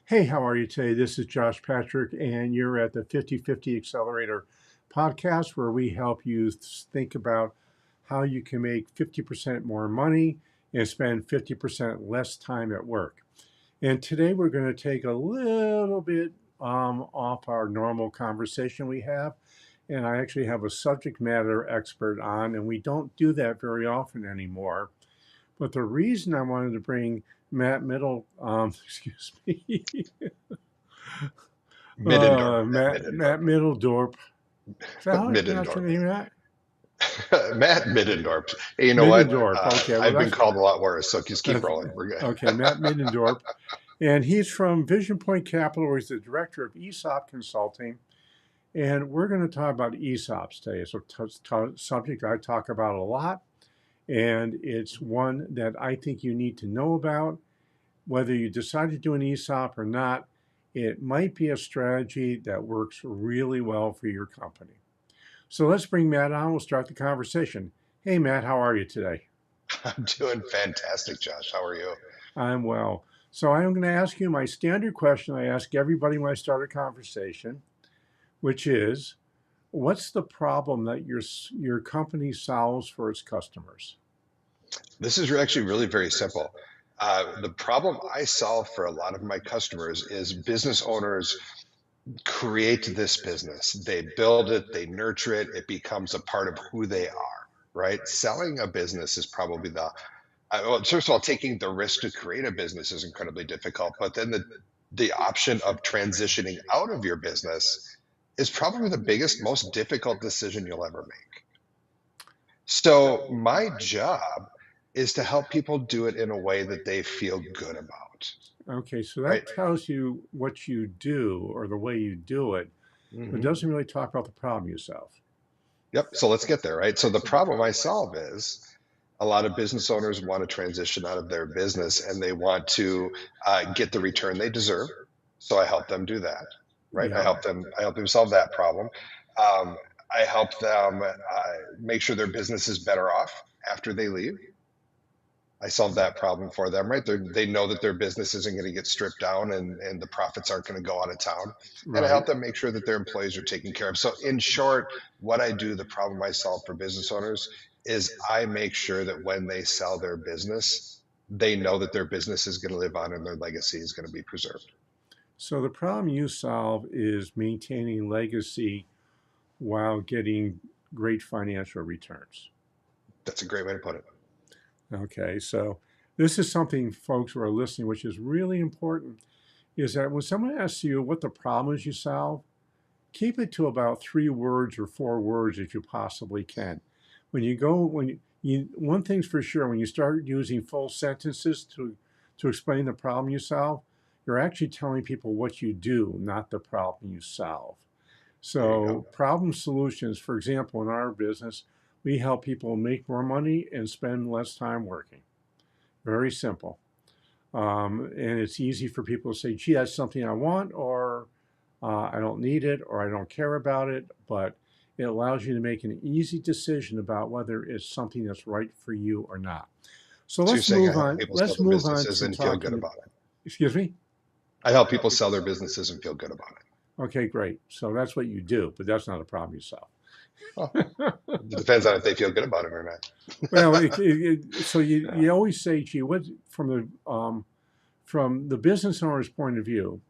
Hey, how are you today? This is Josh Patrick, and you're at the 50/50 Accelerator podcast, where we help you think about how you can make 50% more money and spend 50% less time at work. And today we're going to take a little bit off our normal conversation we have. And I actually have a subject matter expert on, and we don't do that very often anymore. But the reason I wanted to bring excuse me, Middendorp, Matt Matt Middendorp, Middendorp. Is that how I pronounce your Middendorp, name, Matt? Matt Middendorp. Hey, you know what? Middendorp. Okay, well I've been called a lot worse, so just keep that's rolling. We're good. okay. Matt Middendorp, and he's from Vision Point Capital, where he's the director of ESOP Consulting. And we're going to talk about ESOPs today. It's a subject I talk about a lot, and it's one that I think you need to know about. Whether you decide to do an ESOP or not, it might be a strategy that works really well for your company. So let's bring Matt on. We'll start the conversation. Hey, Matt, how are you today? I'm doing fantastic, Josh. How are you? I'm well. So I'm going to ask you my standard question I ask everybody when I start a conversation, which is, what's the problem that your company solves for its customers? This is actually really very simple. The problem I solve for a lot of my customers is business owners create this business. They build it, they nurture it, it becomes a part of who they are, right? Selling a business is probably well, first of all, taking the risk to create a business is incredibly difficult, but then the option of transitioning out of your business is probably the biggest, most difficult decision you'll ever make. So my job is to help people do it in a way that they feel good about, Okay, so right? that tells you what you do or the way you do it, but Hmm. doesn't really talk about the problem you solve. Yep. So let's get there, right? So the problem I solve is a lot of business owners want to transition out of their business and they want to get the return they deserve. So I help them do that, right? Yeah. I help them solve that problem. Um, I help them make sure their business is better off after they leave. I solve that problem for them, right? They know that their business isn't going to get stripped down and the profits aren't going to go out of town. And I Right. help them make sure that their employees are taken care of. So, in short, what I do, the problem I solve for business owners is I make sure that when they sell their business, they know that their business is going to live on and their legacy is going to be preserved. So the problem you solve is maintaining legacy while getting great financial returns. That's a great way to put it. Okay, so this is something, folks who are listening, which is really important, is that when someone asks you what the problem is you solve, keep it to about 3 words or 4 words if you possibly can. One thing's for sure, when you start using full sentences to explain the problem you solve, you're actually telling people what you do, not the problem you solve. There you So go. problem solutions, for example, in our business, we help people make more money and spend less time working. Very simple. And it's easy for people to say, gee, that's something I want, or I don't need it, or I don't care about it. But it allows you to make an easy decision about whether it's something that's right for you or not. So So, you're let's saying I move help on. people sell Let's their move on businesses to and feel good talking. about it. Excuse me? I help people sell their businesses and feel good about it. Okay, great. So that's what you do, but that's not a problem you solve. Well, it depends on if they feel good about it or not. Well, so you always say, gee, what from the business owner's point of view,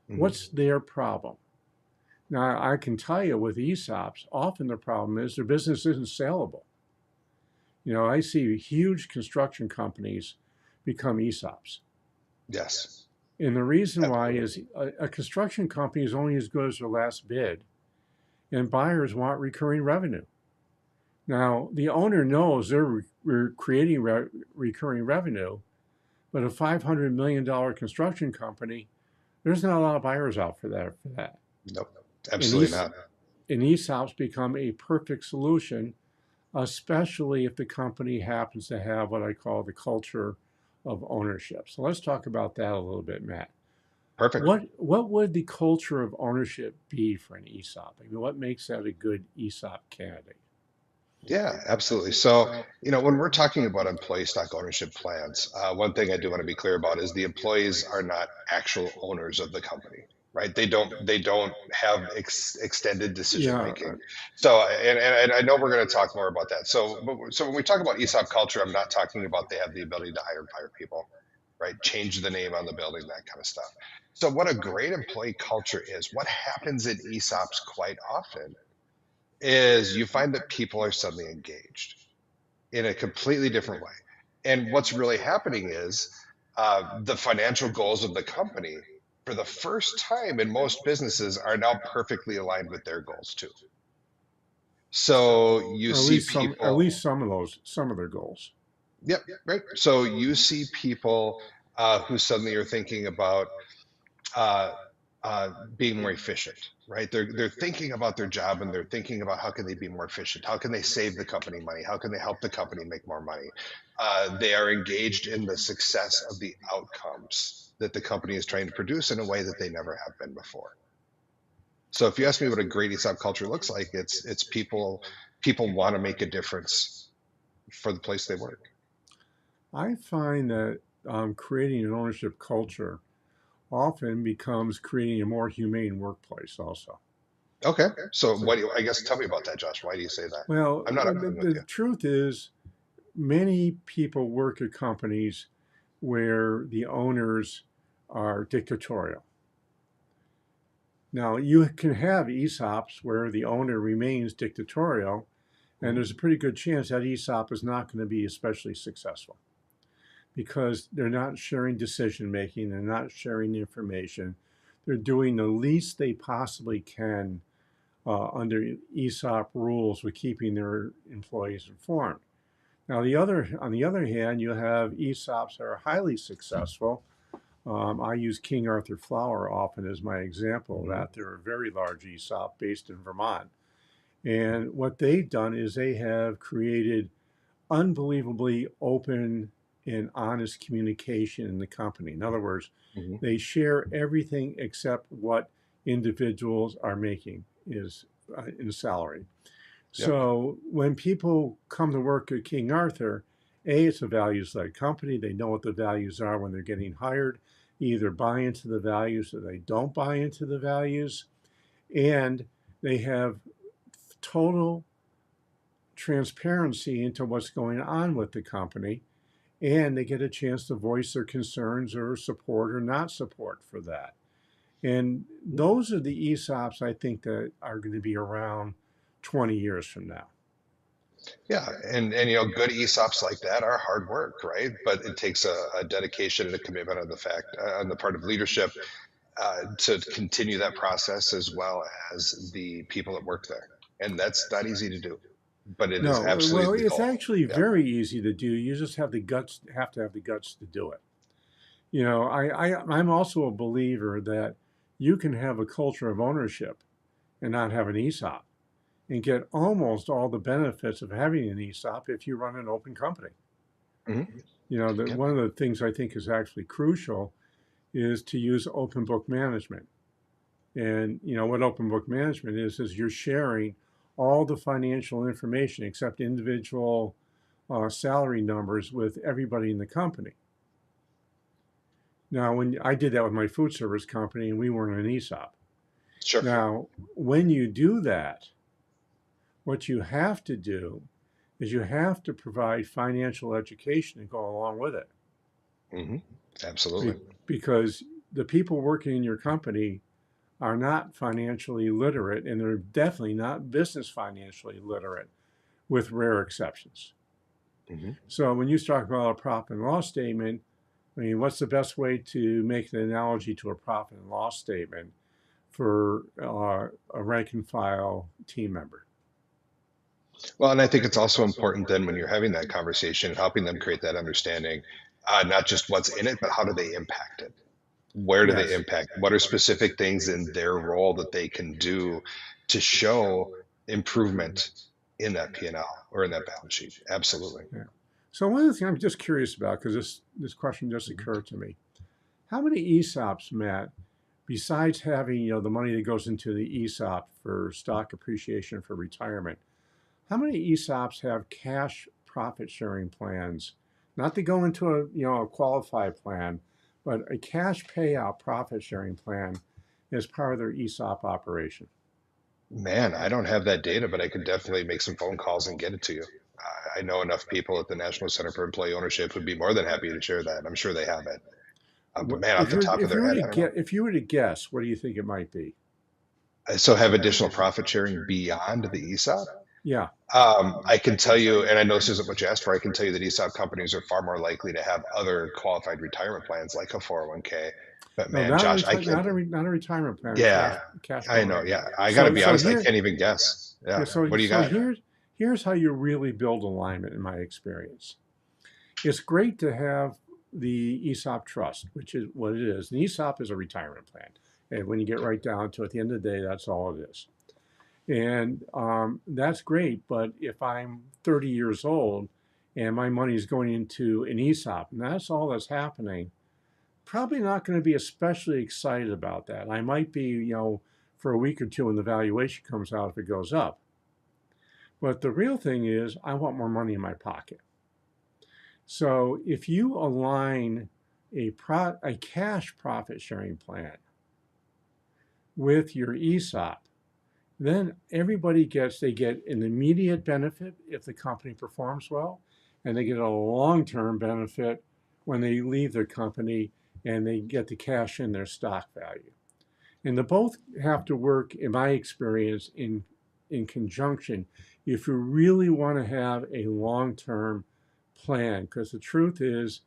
Mhm. what's their problem? Now, I can tell you with ESOPs, often the problem is their business isn't saleable. I see huge construction companies become ESOPs. Yes, And the reason why absolutely. is a construction company is only as good as their last bid, and buyers want recurring revenue. Now, the owner knows they're creating recurring revenue, but a $500 million construction company, there's not a lot of buyers out for that. Nope, And, absolutely ES, not. and ESOPs become a perfect solution, especially if the company happens to have what I call the culture of ownership. So let's talk about that a little bit, Matt. Perfect. What would the culture of ownership be for an ESOP? I mean, what makes that a good ESOP candidate? Yeah, absolutely. So, when we're talking about employee stock ownership plans, one thing I do want to be clear about is the employees are not actual owners of the company, right? They don't have extended decision Yeah, making. So, and I know we're going to talk more about that. So when we talk about ESOP culture, I'm not talking about they have the ability to hire and fire people, right? Change the name on the building, that kind of stuff. So, what a great employee culture is, what happens in ESOPs quite often is you find that people are suddenly engaged in a completely different way. And what's really happening is the financial goals of the company, for the first time in most businesses, are now perfectly aligned with their goals too. So you or see people, some of their goals. yep, right. So you see people who suddenly are thinking about uh, being more efficient, right? They're thinking about their job and they're thinking about how can they be more efficient, how can they save the company money, how can they help the company make more money. They are engaged in the success of the outcomes that the company is trying to produce in a way that they never have been before. So if you ask me what a great ESOP culture looks like, it's people want to make a difference for the place they work. I find that creating an ownership culture often becomes creating a more humane workplace also. Okay, so So, what do you, I guess tell me about that, Josh. Why do you say that? well, I'm not arguing with the you. truth is, many people work at companies where the owners are dictatorial. Now, you can have ESOPs where the owner remains dictatorial, and Mhm. there's a pretty good chance that ESOP is not going to be especially successful because they're not sharing decision making, they're not sharing information, they're doing the least they possibly can under ESOP rules with keeping their employees informed. Now, on the other hand, you have ESOPs that are highly successful. I use King Arthur Flour often as my example of Mhm. that. They're a very large ESOP based in Vermont. And what they've done is they have created unbelievably open and honest communication in the company. In other words, Mhm. they share everything except what individuals are making is in salary. Yep. So when people come to work at King Arthur, A, it's a values led company. They know what the values are when they're getting hired, either buy into the values or they don't buy into the values. And they have total transparency into what's going on with the company. And they get a chance to voice their concerns or support or not support for that. And those are the ESOPs I think that are going to be around 20 years from now. Yeah, and good ESOPs like that are hard work, right? But it takes a dedication and a commitment on on the part of leadership to continue that process as well as the people that work there, and that's not easy to do, but it is No, well, absolutely the it's goal. actually Yep. very easy to do. You just have to have the guts to do it. You know, I'm also a believer that you can have a culture of ownership and not have an ESOP and get almost all the benefits of having an ESOP if you run an open company. Hmm. You know, Yep. one of the things I think is actually crucial is to use open book management. And you know what open book management is you're sharing all the financial information except individual salary numbers with everybody in the company. Now, when I did that with my food service company, and we weren't an ESOP. Sure. Now, when you do that, what you have to do is you have to provide financial education to go along with it. Hmm. Absolutely. Because the people working in your company are not financially literate, and they're definitely not business financially literate, with rare exceptions. Hmm. So when you talk about a profit and loss statement, I mean, what's the best way to make an analogy to a profit and loss statement for a rank and file team member? Well, and I think it's also important then when you're having that conversation, helping them create that understanding, not just what's in it, but how do they impact it? Where do they Yes. impact? What are specific things in their role that they can do to show improvement in that P&L or in that balance sheet? Absolutely. Yeah. So one of the things I'm just curious about, because this question just Mhm. occurred to me, how many ESOPs, Matt, besides having the money that goes into the ESOP for stock appreciation for retirement, how many ESOPs have cash profit sharing plans? Not to go into a qualified plan, but a cash payout profit sharing plan as part of their ESOP operation. Man, I don't have that data, but I could definitely make some phone calls and get it to you. I know enough people at the National Center for Employee Ownership who'd be more than happy to share that. I'm sure they have it. But man, off If the you top of if their you were head, to I don't know. get if you were to guess, what do you think it might be? So have additional profit sharing beyond the ESOP? Yeah. I can tell you, and I know this isn't what you asked for, I can tell you that ESOP companies are far more likely to have other qualified retirement plans like a 401k. But No, man, Josh, I can't, not a retirement plan, a yeah, cash I bonus. know. Yeah. I got to So be so honest, I here can't even guess. yeah, Yeah. so What do you so got? here's how you really build alignment in my experience. It's great to have the ESOP trust, which is what it is. An ESOP is a retirement plan. And when you get right down to it, at the end of the day, that's all it is. And that's great. But if I'm 30 years old and my money is going into an ESOP, and that's all that's happening, probably not going to be especially excited about that. I might be, for a week or two when the valuation comes out if it goes up. But the real thing is, I want more money in my pocket. So if you align a cash profit sharing plan with your ESOP, then they get an immediate benefit if the company performs well, and they get a long-term benefit when they leave their company and they get the cash in their stock value. And the both have to work, in my experience, in conjunction if you really want to have a long-term plan. Because the truth is,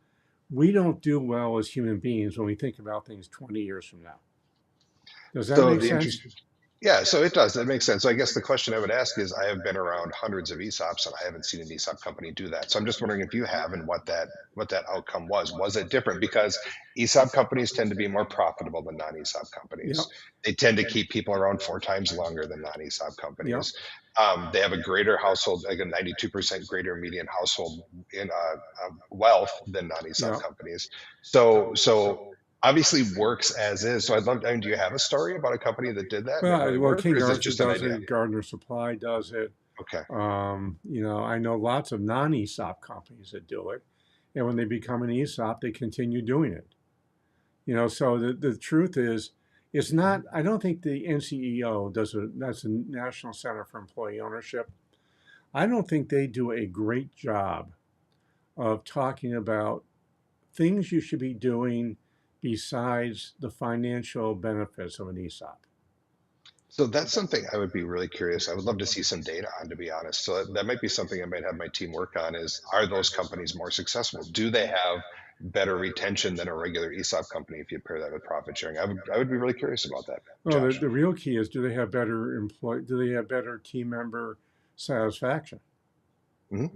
we don't do well as human beings when we think about things 20 years from now. Does that So make the sense? interest, yeah, so it does. That makes sense. So I guess the question I would ask is, I have been around hundreds of ESOPs and I haven't seen an ESOP company do that. So I'm just wondering if you have and what that outcome was. Was it different? Because ESOP companies tend to be more profitable than non-ESOP companies. Yep. They tend to keep people around 4 times longer than non-ESOP Yep. companies. They have a greater household, like a 92% greater median household in wealth than non-ESOP Yep. companies. So obviously works as is. So I'd love, I mean, do you have a story about a company that did that and it really Well, worked, or King is this Arthur just an does idea? it. Gardner Supply does it. Okay. I know lots of non-ESOP companies that do it, and when they become an ESOP, they continue doing it. So the truth is, it's not. I don't think the NCEO does it. That's the National Center for Employee Ownership. I don't think they do a great job of talking about things you should be doing besides the financial benefits of an ESOP. So that's something I would be really curious. I would love to see some data on, to be honest. So that might be something I might have my team work on is, are those companies more successful? Do they have better retention than a regular ESOP company if you pair that with profit sharing? I would be really curious about that, Well, Josh. the real key is, do they have better team member satisfaction? Hmm.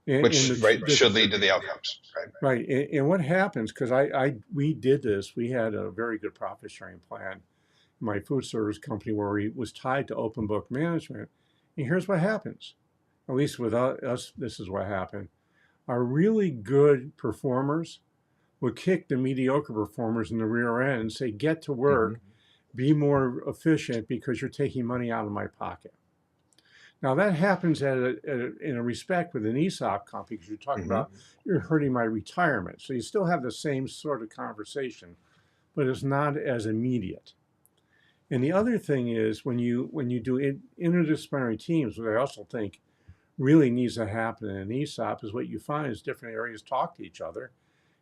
And Which, right, should lead to the outcomes, right? right. And what happens, because we did this, we had a very good profit sharing plan in my food service company where it was tied to open book management. And here's what happens. At least with us, this is what happened. Our really good performers would kick the mediocre performers in the rear end and say, get to Hmm. work, be more efficient because you're taking money out of my pocket. Now that happens in a respect with an ESOP company because you're talking Hmm. about you're hurting my retirement. So you still have the same sort of conversation, but it's not as immediate. And the other thing is when you do interdisciplinary teams, what I also think really needs to happen in an ESOP is what you find is different areas talk to each other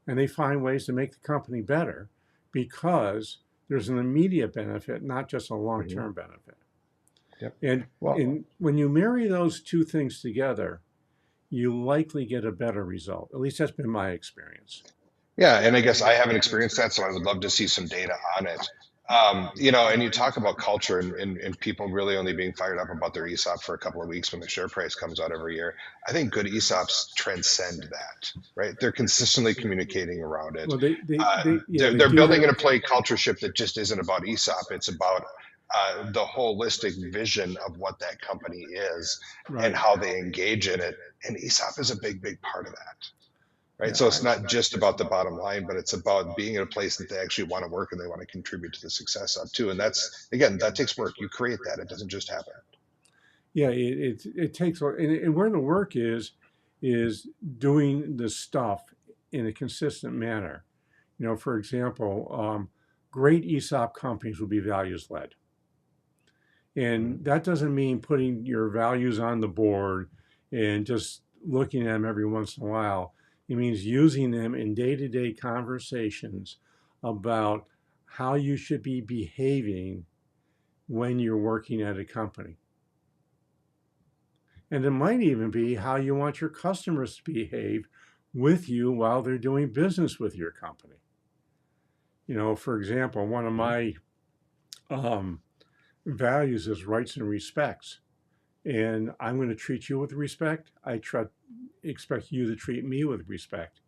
and they find ways to make the company better because there's an immediate benefit, not just a Hmm. long-term benefit. Yep. And, Well, and when you marry those two things together, you likely get a better result. At least that's been my experience. yeah, and I guess I haven't experienced that, so I would love to see some data on it. And you talk about culture and people really only being fired up about their ESOP for a couple of weeks when the share price comes out every year. I think good ESOPs transcend that, right? They're consistently communicating around it. Well, yeah, They're they do building that. an employee culture ship that just isn't about ESOP. It's about the holistic vision of what that company is and Right. how they engage in it. And ESOP is a big, big part of that, right? Yeah. So it's not just about the bottom line, but it's about being in a place that they actually want to work and they want to contribute to the success of too. And that's, again, that takes work. You create that. It doesn't just happen. Yeah, it takes, and where the work is doing the stuff in a consistent manner. For example, great ESOP companies will be values led. Mhm. And that doesn't mean putting your values on the board and just looking at them every once in a while. It means using them in day to day conversations about how you should be behaving when you're working at a company. And it might even be how you want your customers to behave with you while they're doing business with your company. For example, one of Mhm. my um, values is rights and respects. And I'm going to treat you with respect. Expect you to treat me with respect.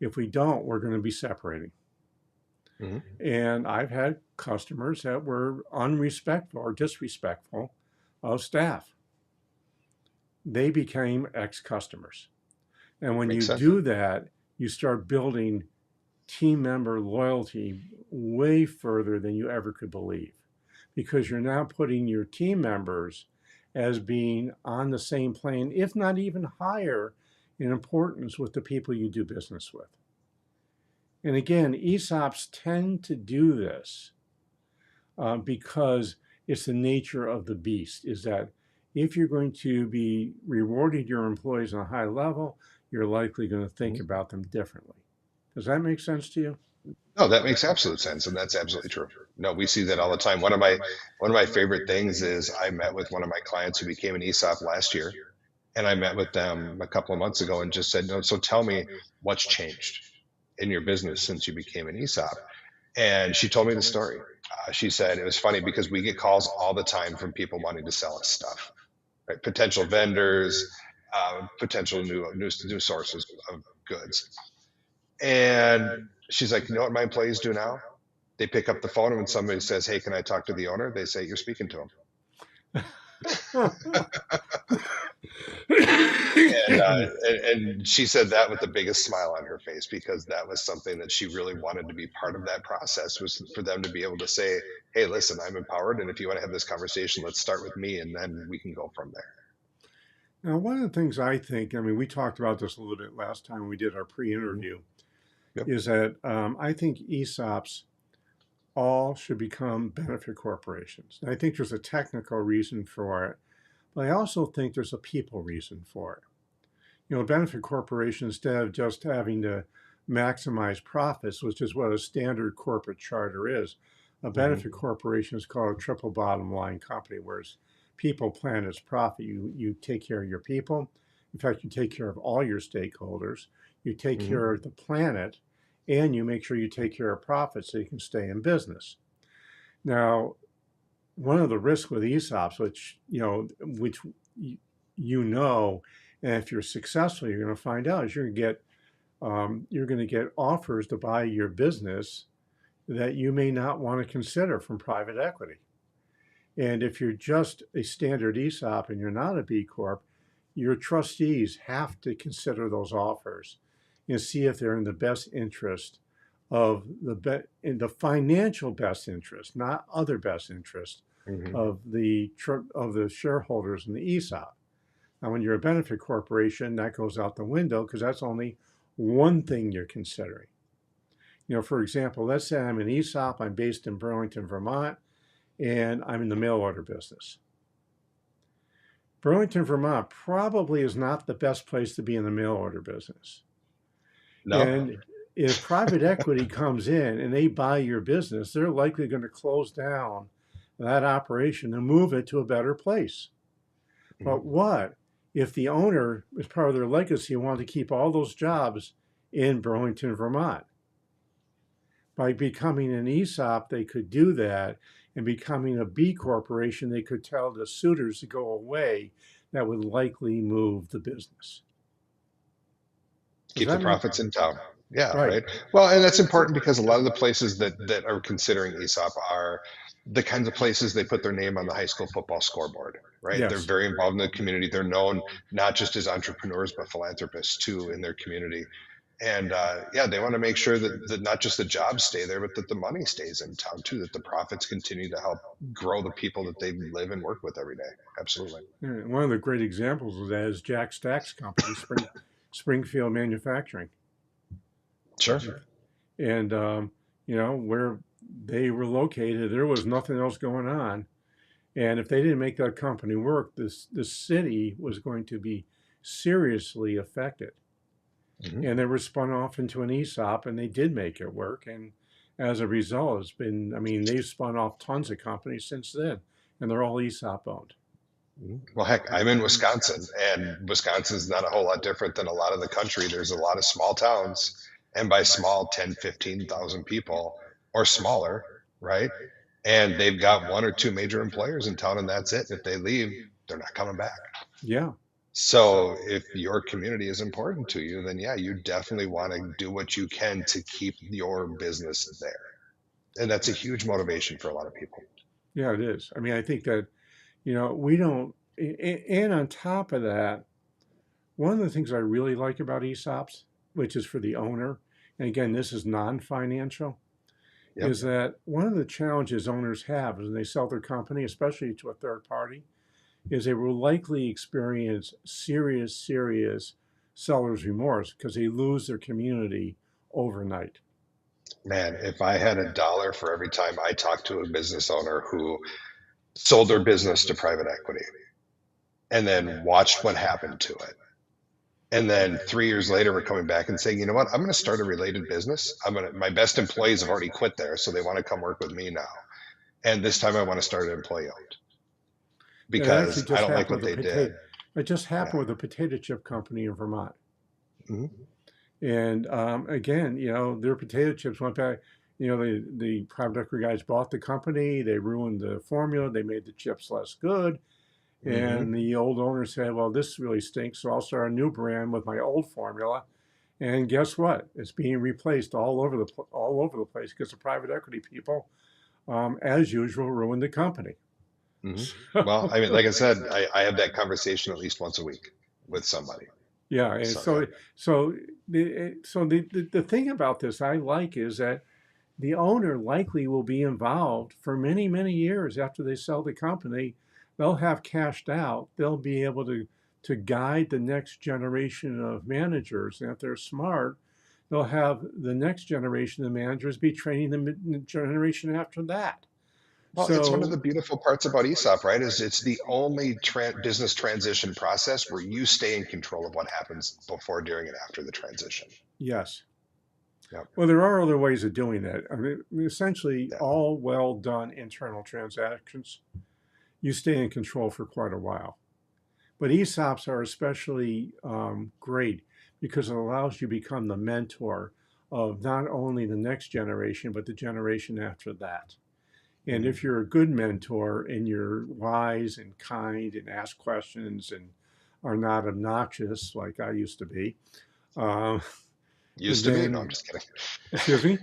If we don't, we're going to be separating. Mhm. And I've had customers that were unrespectful or disrespectful of staff. They became ex customers. And when Makes you sense. do that, you start building team member loyalty way further than you ever could believe because you're now putting your team members as being on the same plane, if not even higher in importance with the people you do business with. And again, ESOPs tend to do this because it's the nature of the beast, is that if you're going to be rewarding your employees on a high level, you're likely going to think Mhm. about them differently. Does that make sense to you? No, that makes absolute sense, and that's absolutely true. No, we see that all the time. One of my favorite things is I met with one of my clients who became an ESOP last year, and I met with them a couple of months ago and just said, "No, so tell me what's changed in your business since you became an ESOP." And she told me the story. She said it was funny because we get calls all the time from people wanting to sell us stuff, right? Potential vendors, potential new sources of goods. And she's like, you know what my employees do now? They pick up the phone, and when somebody says, "Hey, can I talk to the owner?" They say, "You're speaking to him." And she said that with the biggest smile on her face because that was something that she really wanted to be part of that process, was for them to be able to say, "Hey, listen, I'm empowered, and if you want to have this conversation, let's start with me, and then we can go from there." Now, one of the things I think, I mean, we talked about this a little bit last time we did our pre Mhm. interview, Yep. is that I think ESOPs all should become benefit corporations. And I think there's a technical reason for it, but I also think there's a people reason for it. A benefit corporation, instead of just having to maximize profits, which is what a standard corporate charter is, a Hmm. benefit corporation is called a triple bottom line company, whereas people, planets, profit. You take care of your people. In fact, you take care of all your stakeholders. You take Hmm. care of the planet, and you make sure you take care of profits so you can stay in business. Now, one of the risks with ESOPs, which and if you're successful, you're going to find out is you're going to get offers to buy your business that you may not want to consider from private equity. And if you're just a standard ESOP and you're not a B Corp, your trustees have to consider those offers and see if they're in the best interest of in the financial best interest, not other best interest Hmm. of the shareholders in the ESOP. Now, when you're a benefit corporation, that goes out the window because that's only one thing you're considering. For example, let's say I'm an ESOP, I'm based in Burlington, Vermont, and I'm in the mail order business. Burlington, Vermont probably is not the best place to be in the mail order business. No. And if private equity comes in and they buy your business, they're likely going to close down that operation and move it to a better place. Mhm. But what if the owner, as part of their legacy, wanted to keep all those jobs in Burlington, Vermont? By becoming an ESOP, they could do that. And becoming a B corporation, they could tell the suitors to go away. That would likely move the business. Does Keep the that make profits in town. Yeah, right? right. Well, and that's important because a lot of the places that are considering ESOP are the kinds of places they put their name on the high school football scoreboard, right? They're Yes. very involved in the community. They're known not just as entrepreneurs but philanthropists too in their community. And yeah, they want to make sure that not just the jobs stay there, but that the money stays in town too, that the profits continue to help grow the people that they live and work with every day. Absolutely. Yeah, one of the great examples of that is Jack Stack's company, Springfield Manufacturing. Sure. And, where they were located, there was nothing else going on. And if they didn't make that company work, this city was going to be seriously affected. Hmm. And they were spun off into an ESOP, and they did make it work. And as a result, it's been, I mean, they've spun off tons of companies since then, and they're all ESOP owned. Well, heck, I'm in Wisconsin, and Wisconsin's not a whole lot different than a lot of the country. There's a lot of small towns, and by small, 10, 15,000 people or smaller, right? And they've got one or two major employers in town, and that's it. If they leave, they're not coming back. Yeah, So if your community is important to you, then yeah, you definitely want to do what you can to keep your business there. And that's a huge motivation for a lot of people. yeah, it is. I mean, I think that, we don't, and on top of that, one of the things I really like about ESOPs, which is for the owner, and again, this is non financial, Yep. is that one of the challenges owners have when they sell their company, especially to a third party, is they will likely experience serious, serious seller's remorse because they lose their community overnight. Man, if I had a dollar for every time I talked to a business owner who sold their business to private equity and then watched what happened to it. And then 3 years later, we're coming back and saying, you know what, I'm going to start a related business. My best employees have already quit there, so they want to come work with me now. And this time I want to start an employee owned It actually because I just don't like happened what with a they potato. did. It just Yeah. happened with a potato chip company in Vermont. Hmm. And again, their potato chips went back. The private equity guys bought the company. They ruined the formula. They made the chips less good. Hmm. And the old owner said, "Well, this really stinks. So I'll start a new brand with my old formula." And guess what? It's being replaced all over the place because the private equity people, as usual, ruined the company. Hmm. Well, So, I mean, like I said, I have that conversation at least once a week with somebody. yeah, and So yeah. so the thing about this I like is that the owner likely will be involved for many, many years after they sell the company. They'll have cashed out. They'll be able to guide the next generation of managers. And if they're smart, they'll have the next generation of managers be training the generation after that. Well, it's one of the So, beautiful parts about ESOP, right? Is it's the only business transition process where you stay in control of what happens before, during, and after the transition. yes. Yep. Well, there are other ways of doing that. I mean, essentially, Yeah. all well done internal transactions, you stay in control for quite a while. But ESOPs are especially great because it allows you to become the mentor of not only the next generation, but the generation after that. And Mhm. if you're a good mentor and you're wise and kind and ask questions and are not obnoxious like I used to be, uh, Used to be? No, I'm then, just kidding. excuse me?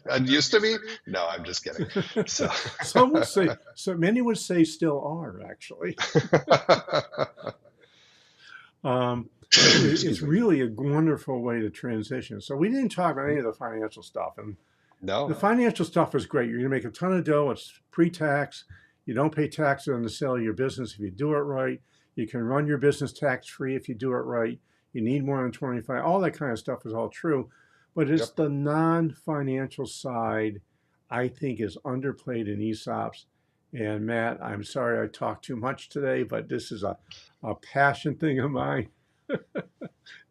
And used to be? No, I'm just kidding. So, Some would say, so many would say still are actually. But it's excuse me. really a wonderful way to transition. So we didn't talk about any of the financial stuff, and the No. financial stuff is great. You're going to make a ton of dough. It's pre-tax. You don't pay taxes on the sale of your business if you do it right. You can run your business tax-free if you do it right. You need more than 25. All that kind of stuff is all true, but it's Yep. the non-financial side I think is underplayed in ESOPs. And Matt, I'm sorry I talked too much today, but this is a passion thing of mine.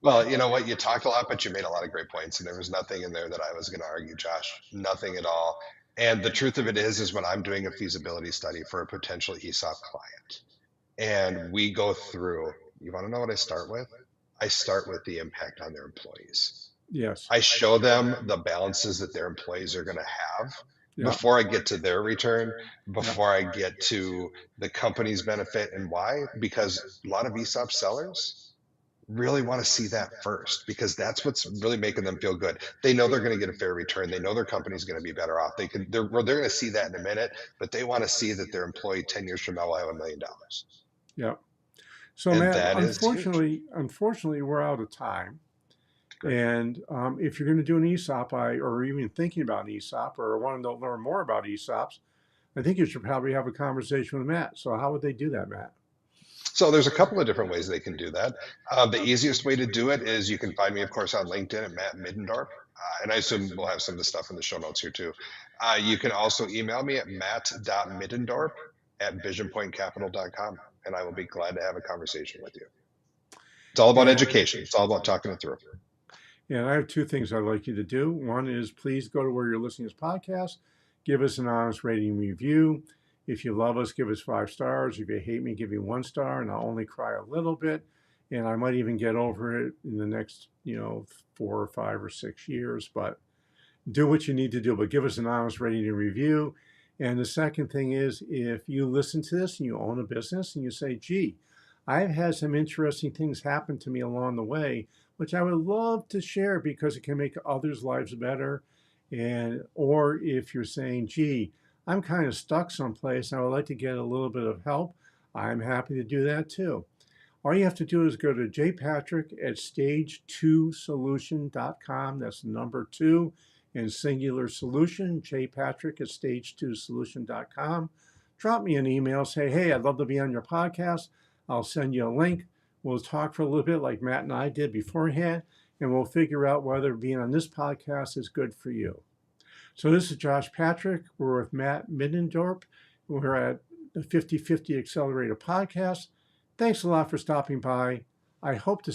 Well, you know what? You talked a lot, but you made a lot of great points, and there was nothing in there that I was going to argue, Josh. Nothing at all. And the truth of it is when I'm doing a feasibility study for a potential ESOP client, and we go through, you want to know what I start with? I start with the impact on their employees. Yes. I show them the balances that their employees are going to have Yeah. before I get to their return, Yeah. before I get to the company's benefit. And why? Because a lot of ESOP sellers really want to see that first because that's what's really making them feel good. They know they're going to get a fair return. They know their company's going to be better off. They're going to see that in a minute, but they want to see that their employee 10 years from now will have $1 million. Yeah. So And Matt, that is huge. unfortunately, we're out of time. Great. And if you're going to do an ESOP, or even thinking about an ESOP, or wanting to learn more about ESOPs, I think you should probably have a conversation with Matt. So how would they do that, Matt? So there's a couple of different ways they can do that. The easiest way to do it is you can find me, of course, on LinkedIn at Matt Middendorp. And I assume we'll have some of the stuff in the show notes here too. You can also email me at matt.middendorp@visionpointcapital.com, and I will be glad to have a conversation with you. It's all about And education. It's all about talking it through. And I have two things I'd like you to do. One is please go to where you're listening to this podcast, give us an honest rating and review. If you love us, give us 5 stars. If you hate me, give me 1 star, and I'll only cry a little bit. And I might even get over it in the next, 4 or 5 or 6 years. But do what you need to do, but give us an honest rating and review. And the second thing is, if you listen to this and you own a business and you say, gee, I've had some interesting things happen to me along the way, which I would love to share because it can make others' lives better. Or if you're saying, gee, I'm kind of stuck someplace and I would like to get a little bit of help, I'm happy to do that too. All you have to do is go to jpatrick@stage2solution.com. That's number 2 and singular solution, jpatrick@stage2solution.com. Drop me an email, say, hey, I'd love to be on your podcast. I'll send you a link. We'll talk for a little bit like Matt and I did beforehand, and we'll figure out whether being on this podcast is good for you. So this is Josh Patrick. We're with Matt Middendorp. We're at the 50/50 Accelerator podcast. Thanks a lot for stopping by. I hope to